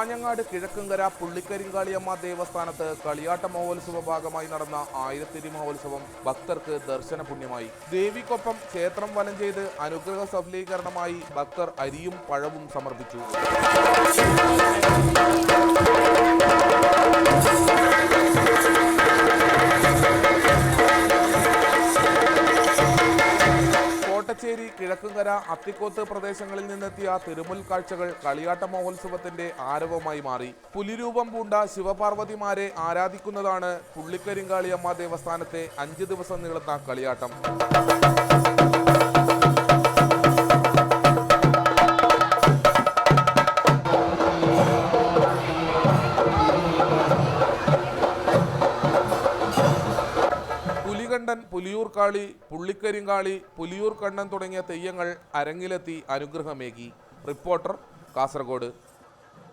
കാഞ്ഞങ്ങാട് കിഴക്കുംകര പുള്ളിക്കരിങ്കാളിയമ്മ ദേവസ്ഥാനത്ത് കളിയാട്ട മഹോത്സവ ഭാഗമായി നടന്ന ആയിരത്തിരി മഹോത്സവം ഭക്തർക്ക് ദർശന പുണ്യമായി. ദേവിക്കൊപ്പം ക്ഷേത്രം വലം ചെയ്ത് അനുഗ്രഹ സഫലീകരണമായി ഭക്തർ അരിയും പഴവും സമർപ്പിച്ചു. കോട്ടച്ചേരി, കിഴക്കുംകര, അത്തിക്കോത്ത് പ്രദേശങ്ങളിൽ നിന്നെത്തിയ തിരുമുൽ കാഴ്ചകൾ കളിയാട്ട മഹോത്സവത്തിന്റെ ആരവമായി മാറി. പുലിരൂപം പൂണ്ട ശിവപാർവതിമാരെ ആരാധിക്കുന്നതാണ് പുള്ളിക്കരിങ്കാളിയമ്മ ദേവസ്ഥാനത്തെ 5 ദിവസം നീളുന്ന കളിയാട്ടം. പുലികണ്ഠൻ, പുലിയൂർക്കാളി, പുള്ളിക്കരിങ്കാളി, പുലിയൂർ കണ്ണൻ തുടങ്ങിയ തെയ്യങ്ങൾ അരങ്ങിലെത്തി അനുഗ്രഹമേകി. റിപ്പോർട്ടർ, കാസർഗോഡ്.